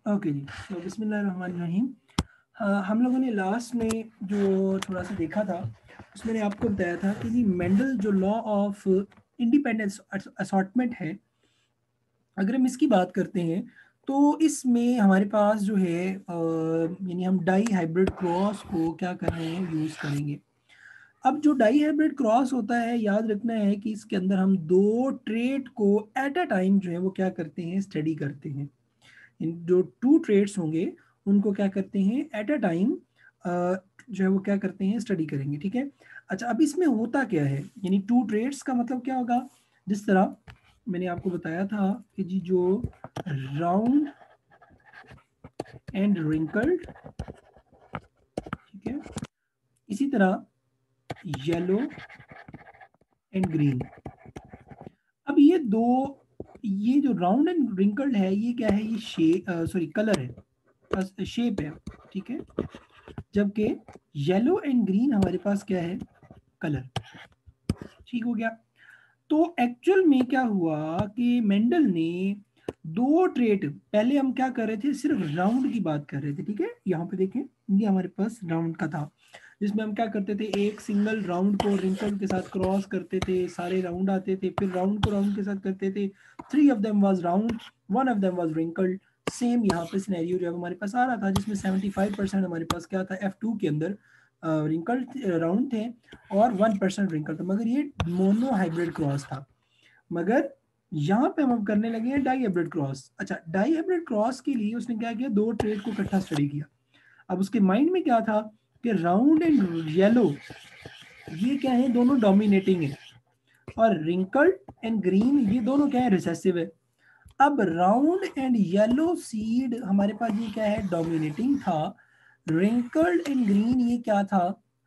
Okay जी, तो बिस्मिल्लाहिर्रहमानिर्रहीम। हम लोगों ने लास्ट में जो थोड़ा सा देखा था उसमें मैंने आपको बताया था कि जी मेंडल जो लॉ ऑफ इंडिपेंडेंस असॉर्टमेंट है, अगर हम इसकी बात करते हैं तो इसमें हमारे पास जो है यानी हम डाई हाइब्रिड क्रॉस को क्या कर रहे हैं, यूज़ करेंगे। अब जो डाई हाइब्रिड क्रॉस होता है, याद रखना है कि इसके अंदर हम दो ट्रेट को एट अ टाइम जो है वो क्या करते हैं, स्टडी करते हैं। इन जो टू ट्रेड्स होंगे उनको क्या करते हैं, एट अ टाइम जो है वो क्या करते हैं, स्टडी करेंगे। ठीक है। अच्छा, अब इसमें होता क्या है, यानी टू ट्रेड्स का मतलब क्या होगा, जिस तरह मैंने आपको बताया था कि जी जो राउंड एंड रिंकल्ड, ठीक है, इसी तरह येलो एंड ग्रीन। अब ये दो, ये जो राउंड एंड रिंकल्ड है ये क्या है, ये शेप सॉरी कलर है, शेप है। ठीक है। जबकि येलो एंड ग्रीन हमारे पास क्या है, कलर। ठीक हो गया। तो एक्चुअल में क्या हुआ कि मेंडल ने दो ट्रेट, पहले हम क्या कर रहे थे, सिर्फ राउंड की बात कर रहे थे। ठीक है, यहाँ पे देखें, ये हमारे पास राउंड का था, जिसमें हम क्या करते थे, एक सिंगल राउंड को रिंकल के साथ क्रॉस करते थे, सारे राउंड आते थे, फिर राउंड को राउंड के साथ करते थे। 3 of them was round, 1 of them was wrinkled. Same यहाँ पे सिनेरियो जो है हमारे पास आ रहा था, जिसमें 75% हमारे पास क्या था, F2 के अंदर रिंकल राउंड थे और 1% रिंकल था, मगर ये मोनो हाइब्रिड क्रॉस था। मगर यहाँ पे हम अब करने लगे हैं डाई हाइब्रिड क्रॉस। अच्छा, डाई हाइब्रिड क्रॉस के लिए उसने क्या किया, दो ट्रेड को इकट्ठा स्टडी किया। अब उसके माइंड में क्या था कि राउंड एंड येलो ये क्या है, दोनों डोमिनेटिंग है, और रिंकल्ड एंड ग्रीन ये दोनों क्या है, रिसेसिव है। अब राउंड एंड येलो सीड हमारे पास ये क्या है, डोमिनेटिंग था। रिंकल्ड एंड ग्रीन ये क्या था,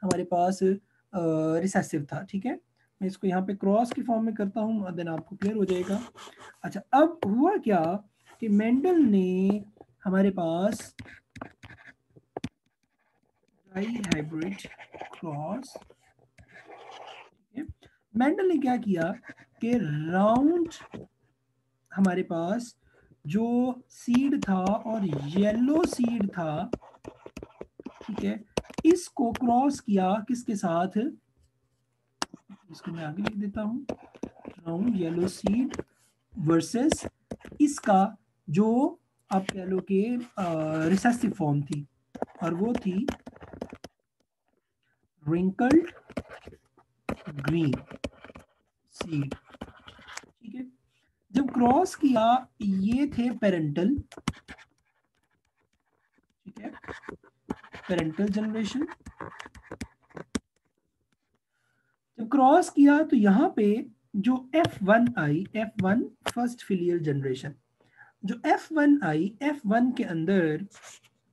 हमारे पास रिसेसिव था। ठीक है, मैं इसको यहाँ पे क्रॉस की फॉर्म में करता हूँ, देन आपको क्लियर हो जाएगा। अच्छा, अब हुआ क्या कि मेंडल ने हमारे पास डाई हाइब्रिड क्रॉस, मेंडल ने क्या किया कि राउंड हमारे पास जो सीड था और येलो सीड था, ठीक है, इसको क्रॉस किया किसके साथ, इसको मैं आगे लिख देता हूं, राउंड येलो सीड वर्सेस इसका जो आप कह लो कि रिसेसिव फॉर्म थी, और वो थी रिंकल्ड ग्रीन सीड। ठीक है, जब क्रॉस किया ये थे पेरेंटल, ठीक है, पेरेंटल जनरेशन। जब क्रॉस किया तो यहाँ पे जो F1 आई, F1 फर्स्ट फिलियल जनरेशन, जो F1 आई, F1 के अंदर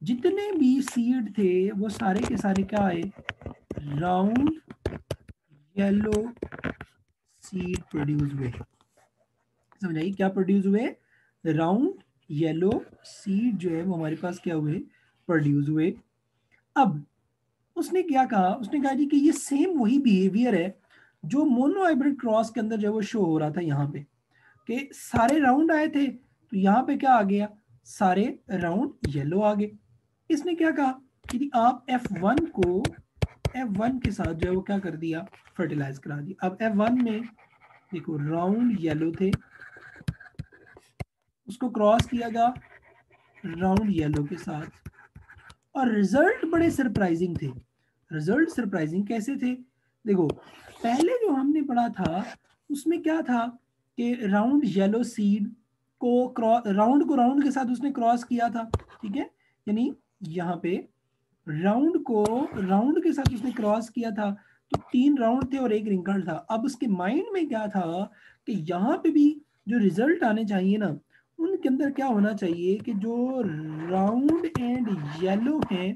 जितने भी सीड थे वो सारे के सारे क्या आए, राउंड येलो सीड प्रोड्यूस हुए। समझाइए क्या प्रोड्यूस हुए, राउंड येलो सीड जो है वो हमारे पास क्या हुए, प्रोड्यूस हुए। अब उसने क्या कहा, उसने कहा जी कि ये सेम वही बिहेवियर है जो मोनो हाइब्रिड क्रॉस के अंदर जो वो शो हो रहा था यहाँ पे, कि सारे राउंड आए थे, तो यहाँ पे क्या आ गया, सारे राउंड येलो आ गए। इसने क्या कहा कि आप F1 को F1 के साथ जो है वो क्या कर दिया, फर्टिलाइज करा दिया। अब F1 में देखो राउंड येलो थे, उसको क्रॉस किया गया राउंड येलो के साथ, और रिजल्ट बड़े सरप्राइजिंग थे। रिजल्ट सरप्राइजिंग कैसे थे, देखो पहले जो हमने पढ़ा था उसमें क्या था कि राउंड येलो सीड को राउंड के साथ उसने क्रॉस किया था। ठीक है, यानी यहाँ पे राउंड को राउंड के साथ उसने क्रॉस किया था, तो 3 राउंड थे और एक रिंकल था। अब उसके माइंड में क्या था कि यहाँ पे भी जो रिजल्ट आने चाहिए ना, उनके अंदर क्या होना चाहिए कि जो राउंड एंड येलो है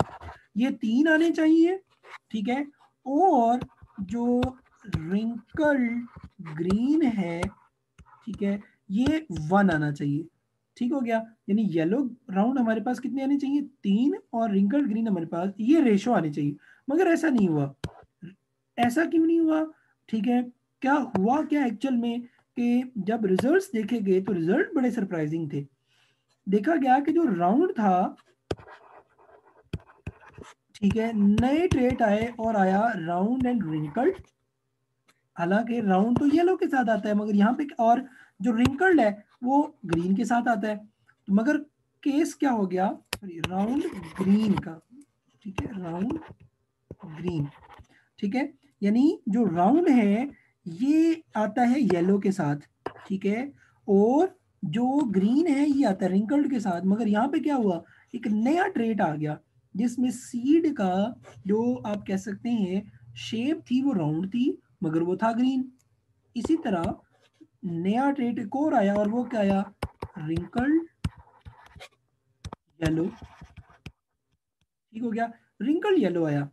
ये 3 आने चाहिए। ठीक है, और जो रिंकल ग्रीन है, ठीक है, ये 1 आना चाहिए। ठीक हो गया, यानी येलो राउंड हमारे पास कितने आने चाहिए, 3, और रिंकल ग्रीन हमारे पास ये रेशो आने चाहिए। मगर ऐसा नहीं हुआ। ऐसा क्यों नहीं हुआ, ठीक है, क्या हुआ क्या एक्चुअल में कि जब रिजल्ट्स देखे गए तो रिजल्ट बड़े सरप्राइजिंग थे। देखा गया कि जो राउंड था, ठीक है, नए ट्रेट आए और आया राउंड एंड रिंकल्ड। हालांकि राउंड तो येलो के साथ आता है, मगर यहाँ पे और जो रिंकल्ड है वो ग्रीन के साथ आता है। तो मगर केस क्या हो गया, राउंड ग्रीन का, ठीक है, राउंड ग्रीन, ठीक है, यानी जो राउंड है ये आता है येलो के साथ, ठीक है, और जो ग्रीन है ये आता है रिंकल्ड के साथ। मगर यहाँ पे क्या हुआ, एक नया ट्रेट आ गया जिसमें सीड का जो आप कह सकते हैं शेप थी वो राउंड थी, मगर वो था ग्रीन। इसी तरह नया ट्रेट एक और आया और वो क्या आया, रिंकल्ड येलो, ठीक हो गया, रिंकल्ड येलो आया।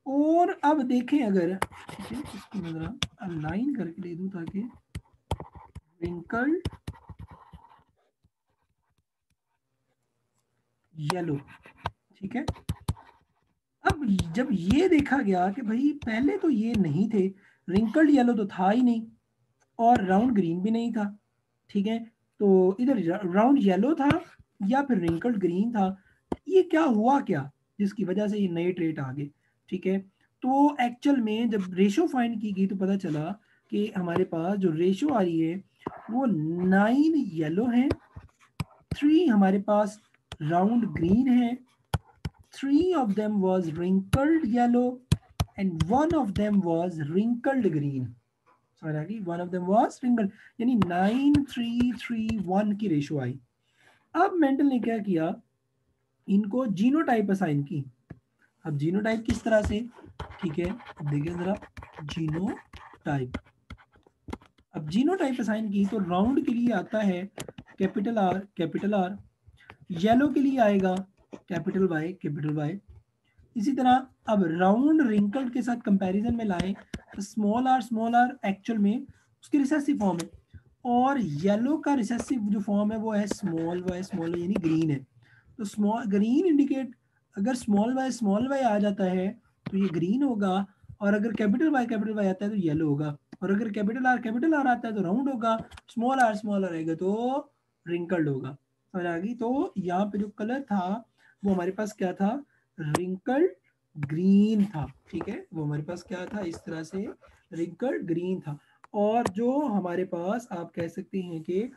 और अब देखें अगर, ठीक है, इसको मैं जरा अलाइन करके दे दूं ताकि रिंकल्ड येलो, ठीक है। अब जब ये देखा गया कि भाई पहले तो ये नहीं थे, रिंकल्ड येलो तो था ही नहीं और राउंड ग्रीन भी नहीं था, ठीक है, तो इधर राउंड येलो था या फिर रिंकल्ड ग्रीन था, ये क्या हुआ क्या जिसकी वजह से ये नए ट्रेट आ गए, ठीक है। तो एक्चुअल में जब रेशो फाइंड की गई तो पता चला कि हमारे पास जो रेशो आ रही है वो 9 येलो है, 3 हमारे पास राउंड ग्रीन है, 3 of them was wrinkled yellow and 1 of them was wrinkled green. Sorry, 1 of them was wrinkled, यानी 9-3-3-1 की रेशो आई। अब मेंडल ने क्या किया, इनको जीनोटाइप असाइन की। अब जीनोटाइप किस तरह से, ठीक है, देखिए जरा जीनोटाइप। अब जीनोटाइप असाइन की तो राउंड के लिए आता है capital R capital are, yellow के लिए आएगा कैपिटल वाई। इसी तरह अब राउंड रिंकल्ड के साथ कंपैरिजन में लाएं तो स्मॉल आर एक्चुअल में उसकी रिसेसिव फॉर्म है, और येलो का रिसेसिव जो फॉर्म है वो है स्मॉल वाई यानी ग्रीन है। तो स्मॉल ग्रीन इंडिकेट, अगर स्मॉल वाई आ जाता है तो ये ग्रीन होगा, और अगर कैपिटल वाई आता है तो येलो होगा, और अगर कैपिटल आर आता है तो राउंड होगा, स्मॉल आर आएगा तो रिंकल्ड होगा। समझ आ गई। तो यहाँ पे जो कलर था वो हमारे पास क्या था, रिंकल्ड ग्रीन था, ठीक है, वो हमारे पास क्या था, इस तरह से रिंकल्ड ग्रीन था। और जो हमारे पास आप कह सकते हैं कि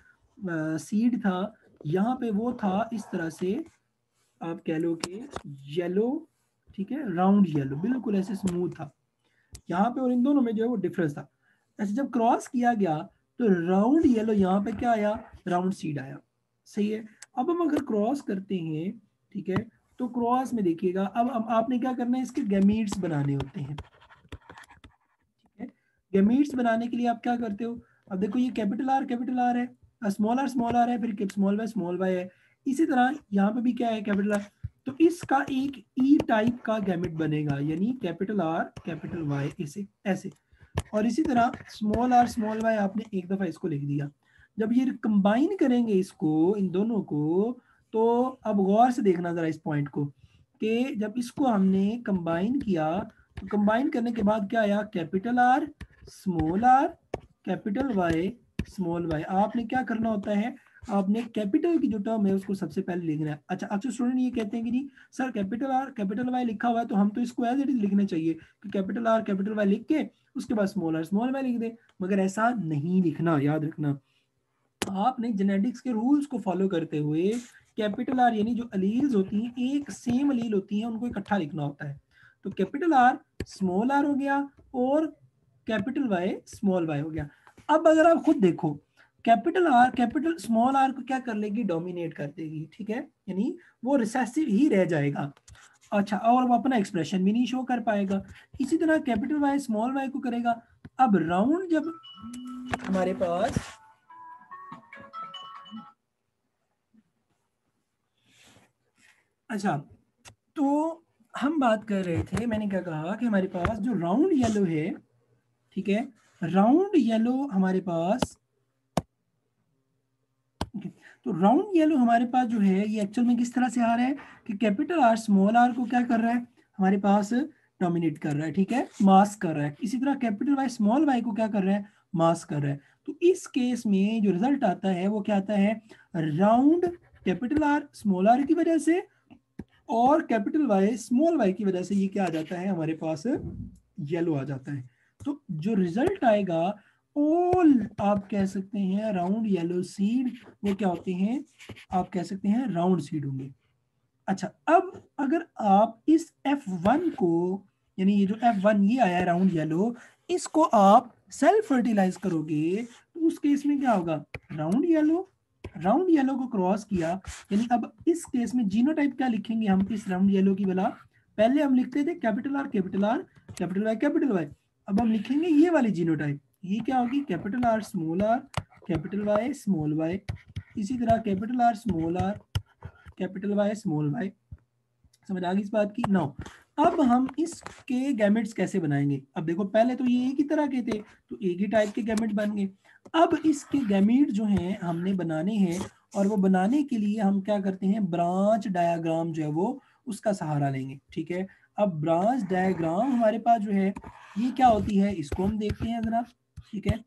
सीड था, यहाँ पे वो था इस तरह से, आप कह लो कि येलो, ठीक है, राउंड येलो बिल्कुल ऐसे स्मूथ था यहाँ पे, और इन दोनों में जो है वो डिफरेंस था। ऐसे जब क्रॉस किया गया तो राउंड येलो यहाँ पे क्या आया, राउंड सीड आया, सही है। अब हम अगर क्रॉस करते हैं, ठीक है, तो क्रॉस में देखिएगा अब आपने क्या करना है, इसके गैमीट्स बनाने होते हैं, ठीक है। गैमीट्स बनाने के लिए आप क्या करते हो, अब देखो ये कैपिटल आर है, स्मॉल आर है, फिर स्मॉल वाई है। इसी तरह यहाँ पे भी क्या है, कैपिटल आर, तो इसका एक ई टाइप का गैमेट बनेगा, यानी कैपिटल आर कैपिटल वाई, इसे ऐसे। और इसी तरह स्मॉल वाई आपने एक दफा इसको लिख दिया। जब ये कंबाइन करेंगे इसको, इन दोनों को, तो अब गौर से देखना जरा इस पॉइंट को, कि जब इसको हमने कंबाइन किया तो कंबाइन करने के बाद क्या आया, capital R capital Y small Y. आपने क्या करना होता है, आपने कैपिटल की जो टर्म है उसको सबसे पहले लिखना है। अच्छा अक्सर स्टूडेंट ये कहते हैं कि जी sir capital R capital Y लिखा हुआ है तो हम तो इसको एज इट इज लिखना चाहिए कि कैपिटल आर कैपिटल वाई लिख के उसके बाद स्मॉल वाई लिख दे, मगर ऐसा नहीं लिखना, याद रखना। आपने जेनेटिक्स के रूल्स को फॉलो करते हुए कैपिटल आर यानी जो अलील्स होती हैं एक सेम अलील होती हैं उनको इकट्ठा लिखना होता है। तो कैपिटल आर स्मॉल आर हो गया और कैपिटल वाई स्मॉल वाई हो गया। अब अगर आप खुद देखो, capital R capital small R को क्या कर लेगी, डोमिनेट कर देगी, ठीक है, यानी वो रिसेसिव ही रह जाएगा। अच्छा, और वो अपना एक्सप्रेशन भी नहीं शो कर पाएगा। इसी तरह कैपिटल वाई स्मॉल वाई को करेगा। अब राउंड जब हमारे पास, अच्छा, तो हम बात कर रहे थे, मैंने क्या कहा कि हमारे पास जो राउंड येलो है, ठीक है, राउंड येलो हमारे पास, तो राउंड येलो हमारे पास जो है ये एक्चुअल में किस तरह से आ रहा है कि कैपिटल आर स्मॉल आर को क्या कर रहा है, हमारे पास डोमिनेट कर रहा है, ठीक है, मास्क कर रहा है। इसी तरह कैपिटल वाई स्मॉल वाई को क्या कर रहा है, मास्क कर रहा है। तो इस केस में जो रिजल्ट आता है वो क्या आता है, round capital R small R की वजह से और कैपिटल वाई स्मॉल वाई की वजह से ये क्या आ जाता है हमारे पास, येलो आ जाता है। तो जो रिजल्ट आएगा ऑल आप कह सकते हैं राउंड येलो सीड, वो क्या होते हैं, आप कह सकते हैं राउंड सीड होंगे। अच्छा, अब अगर आप इस F1 को, यानी ये जो F1 ये आया है राउंड येलो, इसको आप सेल्फ फर्टिलाइज करोगे तो उस केस में क्या होगा, राउंड येलो को क्रॉस किया, यानी अब इस केस में जीनोटाइप क्या लिखेंगे हम इस राउंड येलो की वाला, पहले हम लिखते थे capital R capital Y capital Y, अब हम लिखेंगे ये वाली जीनोटाइप, ये क्या होगी capital R capital Y small Y, इसी तरह capital R small R capital Y small Y. समझ आ गई इस बात की। नाउ अब हम इसके गैमेट्स कैसे बनाएंगे, अब देखो पहले तो ये एक ही तरह के थे तो एक ही टाइप के गैमेट बन गए, अब इसके गैमेट जो हैं हमने बनाने हैं, और वो बनाने के लिए हम क्या करते हैं, ब्रांच डायग्राम जो है वो उसका सहारा लेंगे। ठीक है, अब ब्रांच डायग्राम हमारे पास जो है ये क्या होती है, इसको हम देखते हैं जरा। ठीक है,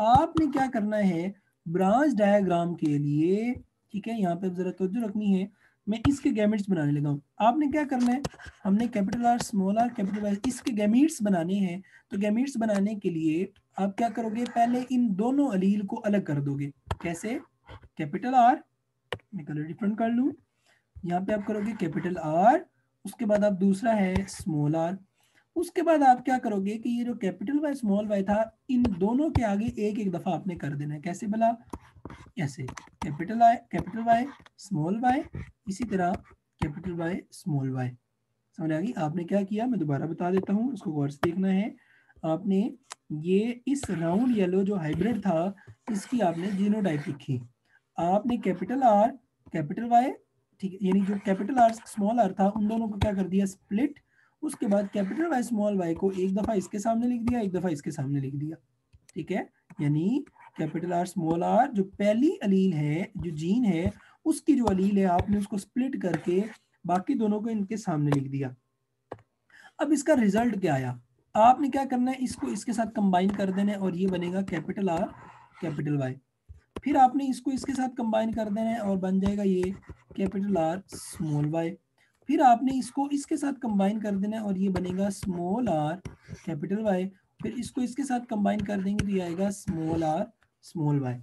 आपने क्या करना है ब्रांच डायग्राम के लिए, ठीक है, यहाँ पे जरा तवज्जो रखनी है, मैं इसके गैमेट्स बनाने लगा हूँ। आपने क्या करना है, हमने capital R small R capital Y इसके गैमेट्स बनाने हैं, तो गैमेट्स बनाने के लिए आप क्या करोगे, पहले इन दोनों अलील को अलग कर दोगे। कैसे, कैपिटल आर, मैं कलर डिफरेंट कर लूँ, यहाँ पे आप करोगे कैपिटल आर, उसके बाद आप दूसरा है स्मॉल आर, उसके बाद आप क्या करोगे कि ये जो कैपिटल वाई स्मॉल वाई था इन दोनों के आगे एक एक दफा आपने कर देना है। कैसे भला, ऐसे कैपिटल वाई स्मॉल वाई, इसी तरह कैपिटल वाई स्मॉल वाई। समझ आ गई, आपने क्या किया मैं दोबारा बता देता हूँ, इसको गौर से देखना है। आपने ये इस राउंड येलो जो हाइब्रिड था इसकी आपने जीनोटाइप लिखी, आपने कैपिटल आर कैपिटल वाई, ठीक है, यानी जो कैपिटल आर स्मॉल आर था उन दोनों को क्या कर दिया स्प्लिट, उसके बाद कैपिटल वाई स्मॉल वाई को एक दफा इसके सामने लिख दिया, एक दफा इसके सामने लिख दिया। ठीक है, यानी कैपिटल आर स्मॉल आर जो पहली अलील है जो जीन है उसकी जो अलील है आपने उसको स्प्लिट करके बाकी दोनों को इनके सामने लिख दिया। अब इसका रिजल्ट क्या आया, आपने क्या करना है इसको इसके साथ कंबाइन कर देना है और ये बनेगा कैपिटल आर कैपिटल वाई, फिर आपने इसको इसके साथ कंबाइन कर देना है और बन जाएगा ये कैपिटल आर स्मॉल वाई, फिर आपने इसको इसके साथ कंबाइन कर देना है और ये बनेगा स्मॉल आर कैपिटल वाई, फिर इसको इसके साथ कंबाइन कर देंगे तो ये आएगा स्मॉल आर स्मॉल वाई।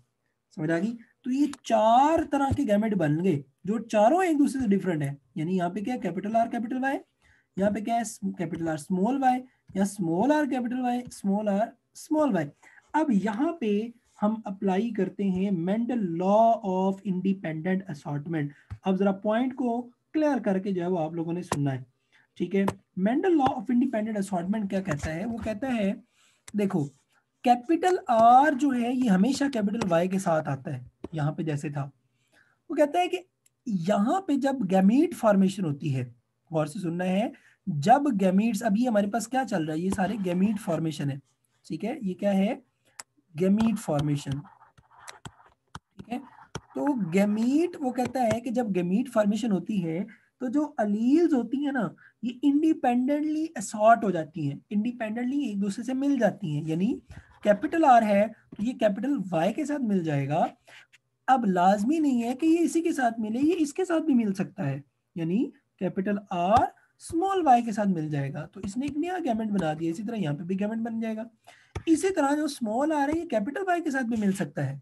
समझ आ गई, तो ये चार तरह के गैमेट बन गए जो चारों एक दूसरे से डिफरेंट है, यानी यहाँ पे क्या है कैपिटल आर कैपिटल वाई, यहाँ पे क्या है कैपिटल आर स्मॉल वाई, या small R capital Y small R small Y. अब यहाँ पे हम अप्लाई करते हैं Mendel law of independent assortment. अब जरा पॉइंट को क्लियर करके जो है वो आप लोगों ने सुनना है। ठीक है, Mendel law of independent assortment क्या कहता है, वो कहता है देखो कैपिटल आर जो है ये हमेशा कैपिटल वाई के साथ आता है, यहाँ पे जैसे था, वो कहता है कि यहाँ पे जब गैमीट फॉर्मेशन होती है, गौर से सुनना है, जब गैमीट्स, अभी हमारे पास क्या चल रहा है, ये सारे गैमीट फॉर्मेशन है। ठीक है, ये क्या है गैमीट फॉर्मेशन। ठीक है, तो गैमीट वो कहता है कि जब गैमीट फॉर्मेशन होती है तो जो अलील्स होती है ना ये इंडिपेंडेंटली असॉर्ट हो जाती हैं, इंडिपेंडेंटली एक दूसरे से मिल जाती हैं, यानी कैपिटल आर है तो ये कैपिटल वाई के साथ मिल जाएगा। अब लाजमी नहीं है कि ये इसी के साथ मिले, ये इसके साथ भी मिल सकता है, यानी कैपिटल आर स्मॉल वाई के साथ मिल जाएगा, तो इसने एक नया गैमेट बना दिया, इसी तरह यहाँ पे भी गैमेट बन जाएगा। इसी तरह जो स्मॉल आर है ये कैपिटल वाई के साथ भी मिल सकता है,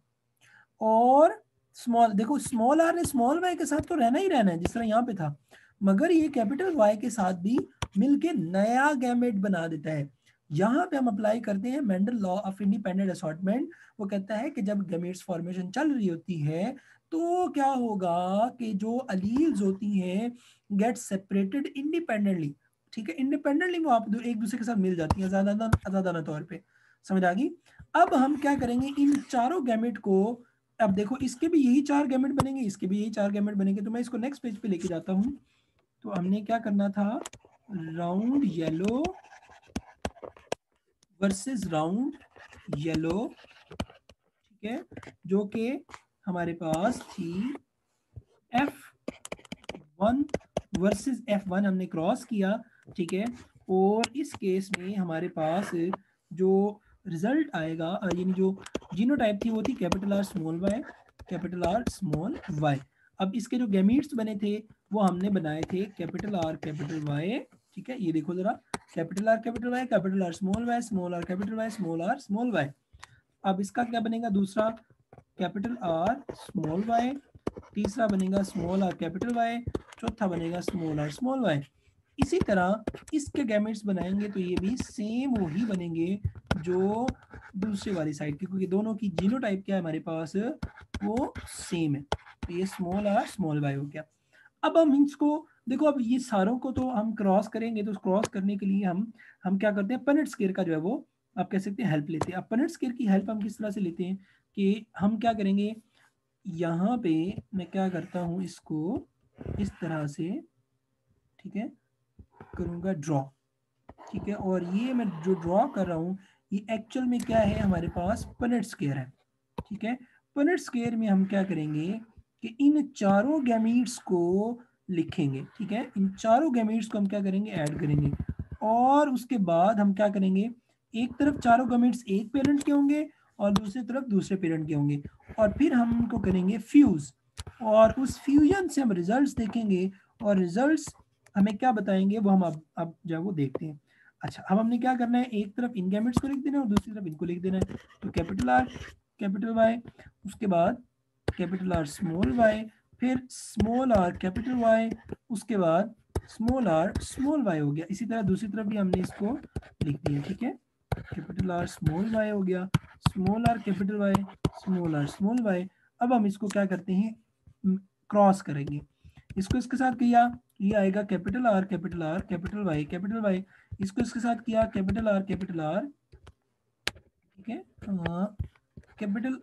और स्मॉल देखो स्मॉल आर ने स्मॉल वाई के साथ तो रहना ही रहना है जिस तरह यहाँ पे था, मगर ये कैपिटल वाई के साथ भी मिलके नया गैमेट बना देता है। यहाँ पे हम अप्लाई करते हैं Mendel law of independent assortment. वो कहता है कि जब गैमेट्स फॉर्मेशन चल रही होती है तो क्या होगा कि जो अलील्स होती हैं गेट सेपरेटेड इंडिपेंडेंटली। ठीक है, इंडिपेंडेंटली वो आप एक दूसरे के साथ मिल जाती हैं आजादाना तौर पे। समझ आ गई, अब हम क्या करेंगे इन चारों गैमेट को, अब देखो इसके भी यही चार गैमेट बनेंगे, इसके भी यही चार गैमेट बनेंगे, तो मैं इसको नेक्स्ट पेज पे लेके जाता हूँ। तो हमने क्या करना था, round yellow versus round yellow, ठीक है, जो कि हमारे पास थी F1 वर्सेस F1 हमने क्रॉस किया। ठीक है, और इस केस में हमारे पास जो रिजल्ट आएगा, यानी जो जीनोटाइप थी वो थी capital R small Y capital R small Y. अब इसके जो गैमीट्स बने थे वो हमने बनाए थे कैपिटल आर कैपिटल वाई, ठीक है, ये देखो जरा, capital R capital Y, capital R small Y, small R capital Y, small R small Y. अब इसका क्या बनेगा, दूसरा कैपिटल आर स्मॉल वाई, तीसरा बनेगा स्मॉल आर कैपिटल वाई, चौथा बनेगा स्मॉल आर स्मॉल वाई। इसी तरह इसके गैमेट्स बनाएंगे तो ये भी सेम वही बनेंगे जो दूसरी वाली साइड की, क्योंकि दोनों की जीनोटाइप क्या है हमारे पास, वो सेम है। तो ये स्मॉल आर स्मॉल वाई हो गया। अब हम इसको देखो, अब ये सारों को तो हम क्रॉस करेंगे, तो क्रॉस करने के लिए हम क्या करते हैं, पनेट स्क्वायर का जो है वो आप कह सकते हैं हेल्प लेते हैं। अब पनेट स्क्वायर की हेल्प हम किस तरह से लेते हैं कि हम क्या करेंगे, यहाँ पे मैं क्या करता हूँ, इसको इस तरह से, ठीक है, करूँगा ड्रॉ, ठीक है, और ये मैं जो ड्रॉ कर रहा हूँ ये एक्चुअल में क्या है, हमारे पास पनेट स्क्वायर है, ठीक है। पनेट स्क्वायर में हम क्या करेंगे कि इन चारों गैमीट्स को लिखेंगे, ठीक है, इन चारों गैमीट्स को हम क्या करेंगे, ऐड करेंगे, और उसके बाद हम क्या करेंगे, एक तरफ चारों गैमीट्स एक पेरेंट के होंगे और दूसरी तरफ दूसरे पेरेंट के होंगे, और फिर हम उनको करेंगे फ्यूज, और उस फ्यूजन से हम रिजल्ट्स देखेंगे, और रिजल्ट्स हमें क्या बताएंगे वो हम अब जो है वो देखते हैं। अच्छा, अब हमने क्या करना है, एक तरफ इन गैमेट्स को लिख देना है और दूसरी तरफ इनको लिख देना है। तो कैपिटल आर कैपिटल वाई, उसके बाद कैपिटल आर स्मॉल वाई, फिर स्मॉल आर कैपिटल वाई, उसके बाद स्मॉल आर स्मॉल वाई हो गया। इसी तरह दूसरी तरफ भी हमने इसको लिख दिया, ठीक है, कैपिटल आर स्मॉल वाई हो गया, small R capital Y, small R small Y. अब हम इसको क्या करते हैं, क्रॉस करेंगे, इसको इसके साथ किया, ये आएगा capital R capital R capital Y capital Y, इसको इसके साथ किया कैपिटल आर कैपिटल आर, ठीक है, capital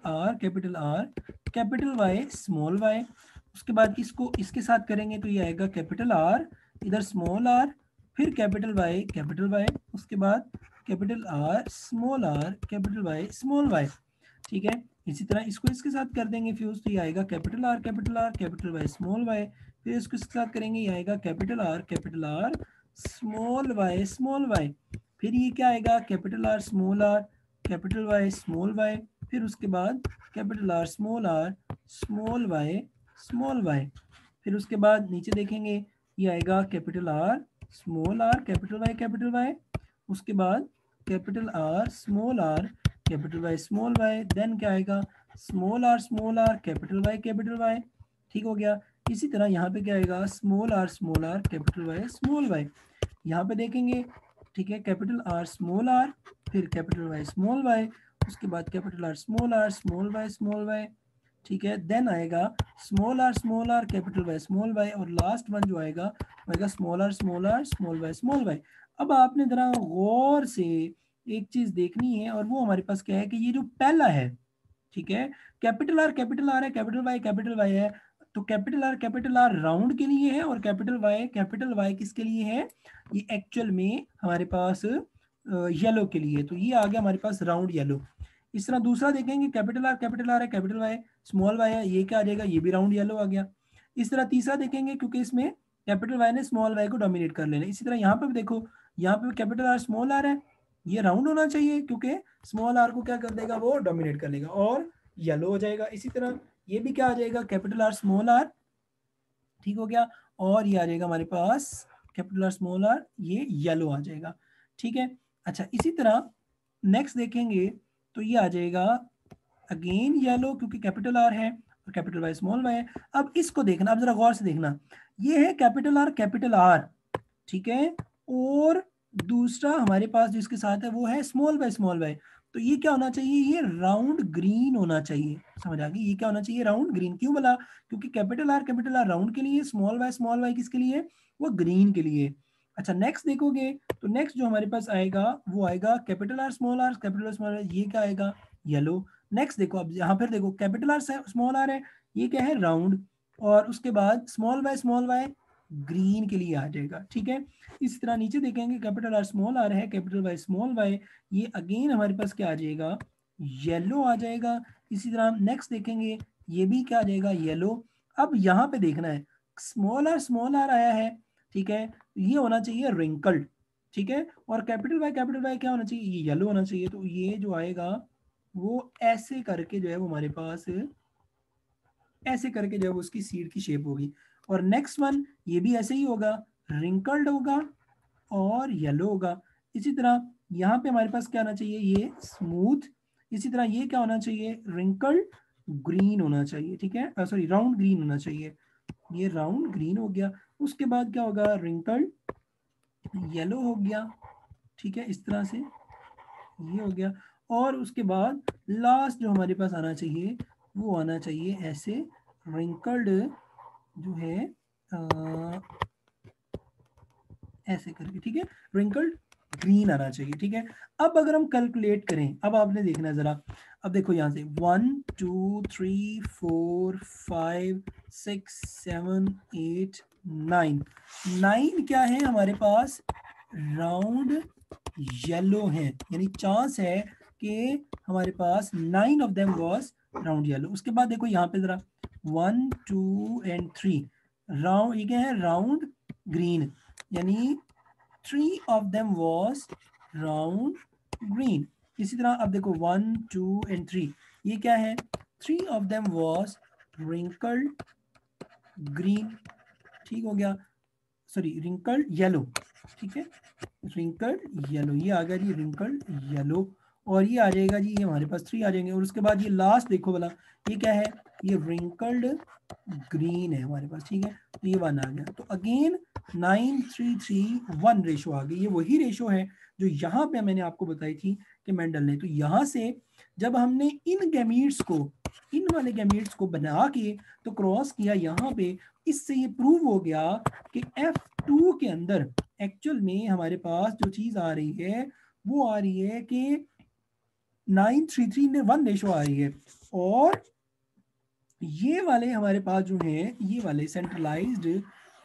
R capital Y small Y, उसके बाद इसको इसके साथ करेंगे तो ये आएगा कैपिटल आर, इधर स्मॉल आर, फिर कैपिटल वाई, उसके बाद capital R capital Y small Y, ठीक है। इसी तरह इसको इसके साथ कर देंगे फ्यूज, तो ये आएगा capital R capital Y small Y, फिर इसको इसके साथ करेंगे, ये आएगा कैपिटल आर स्मॉल वाई, फिर ये क्या आएगा, capital R capital Y small Y, फिर उसके बाद कैपिटल आर स्मॉल वाई, फिर उसके बाद नीचे देखेंगे ये आएगा कैपिटल आर कैपिटल वाई, उसके बाद capital R capital Y small Y, then क्या आएगा स्मॉल आर कैपिटल वाई, ठीक हो गया। इसी तरह यहाँ पे क्या आएगा small R capital Y small Y, यहाँ पे देखेंगे, ठीक है, कैपिटल आर फिर कैपिटल वाई स्मॉल वाई, उसके बाद कैपिटल आर स्मॉल वाई, ठीक है, देन आएगा small R capital Y small Y, और लास्ट वन जो आएगा वो आएगा स्मॉल आर स्मॉल वाई। अब आपने जरा गौर से एक चीज देखनी है, और वो हमारे पास क्या है कि ये जो पहला है, ठीक है, कैपिटल आर है, कैपिटल वाई है, तो कैपिटल आर राउंड के लिए है, और कैपिटल वाई किसके लिए है, ये एक्चुअल में हमारे पास येलो के लिए है, तो ये आ गया हमारे पास राउंड येलो। इस तरह दूसरा देखेंगे कैपिटल आर है, कैपिटल वाई स्मॉल वाई है, ये क्या आ जाएगा, ये भी राउंड येलो आ गया। इस तरह तीसरा देखेंगे, क्योंकि इसमें कैपिटल वाई ने स्मॉल वाई को डोमिनेट कर लेना। इसी तरह यहाँ पे भी देखो, यहाँ पे कैपिटल आर स्मॉल आर है, ये राउंड होना चाहिए क्योंकि स्मॉल आर को क्या कर देगा, वो डोमिनेट कर लेगा और येलो हो जाएगा। इसी तरह ये भी क्या आ जाएगा, कैपिटल आर स्मॉल आर, ठीक हो गया, और ये आ जाएगा हमारे पास कैपिटल आर स्मॉल आर, ये येलो आ जाएगा, ठीक है। अच्छा, इसी तरह नेक्स्ट देखेंगे तो ये आ जाएगा अगेन येलो, क्योंकि कैपिटल आर है और कैपिटल वाई स्मॉल वाई है। अब इसको देखना, अब जरा गौर से देखना, ये है कैपिटल आर, ठीक है, और दूसरा हमारे पास जिसके साथ है वो है स्मॉल वाई, तो ये क्या होना चाहिए, ये राउंड ग्रीन होना चाहिए, समझ आ गई, ये क्या होना चाहिए, राउंड ग्रीन। क्यों बोला, क्योंकि कैपिटल आर राउंड के लिए, स्मॉल वाई किसके लिए, वो ग्रीन के लिए। अच्छा, नेक्स्ट देखोगे तो नेक्स्ट जो हमारे पास आएगा वो आएगा कैपिटल आर स्मॉल आर, ये क्या आएगा, येलो। नेक्स्ट देखो, अब यहाँ पर देखो कैपिटल आर स्मॉल आर है, ये क्या है, राउंड, और उसके बाद स्मॉल वाई ग्रीन के लिए आ जाएगा, ठीक है। इसी तरह नीचे देखेंगे कैपिटल आर स्मॉल आर है, कैपिटल वाई स्मॉल वाई, ये अगेन हमारे पास क्या आ जाएगा, येलो आ जाएगा। इसी तरह नेक्स्ट देखेंगे, ये भी क्या आ जाएगा, येलो। अब यहाँ पे देखना है, स्मॉल आर आया है, ठीक है, ये होना चाहिए रिंकल्ड, ठीक है, और कैपिटल वाई क्या होना चाहिए, ये येलो होना चाहिए। तो ये जो आएगा वो ऐसे करके जो है वो हमारे पास ऐसे करके जो है उसकी सीड की शेप होगी। और नेक्स्ट वन ये भी ऐसे ही होगा, रिंकल्ड होगा और येलो होगा। इसी तरह यहाँ पे हमारे पास क्या होना चाहिए, ये स्मूथ। इसी तरह ये क्या होना चाहिए, रिंकल्ड ग्रीन होना चाहिए, ठीक है, सॉरी राउंड ग्रीन होना चाहिए, ये राउंड ग्रीन हो गया। उसके बाद क्या होगा, रिंकल्ड येलो हो गया, ठीक है, इस तरह से ये हो गया। और उसके बाद लास्ट जो हमारे पास आना चाहिए वो आना चाहिए ऐसे रिंकल्ड जो है ऐसे करके, ठीक है, रिंकल्ड ग्रीन आना चाहिए, ठीक है। अब अगर हम कैलकुलेट करें, अब आपने देखना जरा, अब देखो यहाँ से 1 2 3 4 5 6 7 8 9, 9 क्या है हमारे पास, राउंड येलो है, यानी चांस है कि हमारे पास 9 of them was round yellow. उसके बाद देखो यहाँ पे जरा 1 2 एंड 3 राउंड, ये क्या है, राउंड ग्रीन, यानी 3 of them was round green. इसी तरह अब देखो 1 2 एंड 3, ये क्या है, 3 of them was wrinkled green, ठीक हो गया, सॉरी रिंकल्ड येलो, ठीक है, रिंकल्ड येलो, ये आ गया जी रिंकल्ड येलो। और ये आ जाएगा जी, ये हमारे पास 3 आ जाएंगे। और उसके बाद ये लास्ट देखो वाला, ये क्या है, ये रिंकल्ड ग्रीन है हमारे पास, ठीक है, तो ये 1 आ गया। तो अगेन 9 3 3 1 रेशो आ गई। ये वही रेशो है जो यहाँ पे मैंने आपको बताई थी कि मेंडल ने। तो यहाँ से जब हमने इन गैमीट्स को, इन वाले गैमीट्स को बना के तो क्रॉस किया यहाँ पे, इससे ये प्रूव हो गया कि F2 के अंदर एक्चुअल में हमारे पास जो चीज आ रही है वो आ रही है कि 9 3 3 1 रेशो आ रही है। और ये वाले हमारे पास जो है, ये वाले सेंट्रलाइज्ड,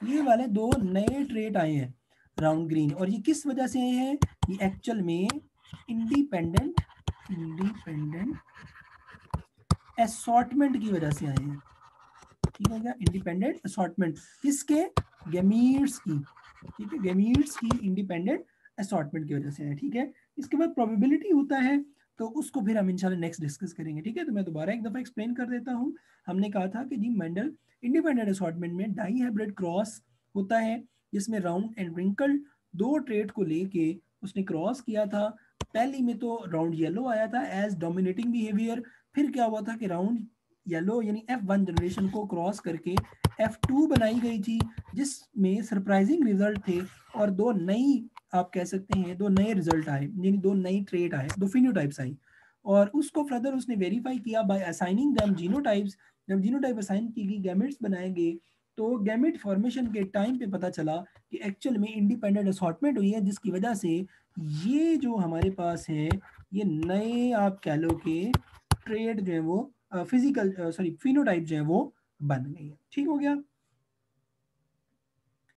ये वाले 2 नए ट्रेट आए हैं राउंड ग्रीन। और ये किस वजह से आए हैं, ये एक्चुअल में इंडिपेंडेंट असॉर्टमेंट की वजह से आए हैं, ठीक हो गया, इंडिपेंडेंट असॉर्टमेंट किसके, गैमीट्स की, ठीक है, गैमीट्स की इंडिपेंडेंट असॉर्टमेंट की वजह से है, ठीक है। इसके बाद प्रोबेबिलिटी होता है, तो उसको फिर हम इंशाल्लाह नेक्स्ट डिस्कस करेंगे, ठीक है। तो मैं दोबारा एक दफा एक्सप्लेन कर देता हूँ। हमने कहा था कि जी मेंडल इंडिपेंडेंट असॉर्टमेंट में डाई हाइब्रिड क्रॉस होता है, जिसमें राउंड एंड रिंकल 2 ट्रेट को लेके उसने क्रॉस किया था। पहली में तो राउंड येलो आया था एज डोमिनेटिंग बिहेवियर, फिर क्या हुआ था कि राउंड येलो यानी F1 जनरेशन को क्रॉस करके F2 बनाई गई थी, जिसमें सरप्राइजिंग रिजल्ट थे। और 2 नई, आप कह सकते हैं 2 नए रिजल्ट आए, यानी 2 नई ट्रेट आए, 2 फिनोटाइप्स आई। और उसको फर्दर उसने वेरीफाई किया बाय असाइनिंग देम जीनोटाइप्स। जब जीनोटाइप असाइन की गई, गैमेट्स बनाए गए, तो गैमेट फॉर्मेशन के टाइम पे पता चला कि एक्चुअल में इंडिपेंडेंट असॉर्टमेंट हुई है, जिसकी वजह से ये जो हमारे पास है, ये नए आप कह लो कि ट्रेड जो है वो फिजिकल सॉरी फिनोटाइप जो है वो बन गई है, ठीक हो गया।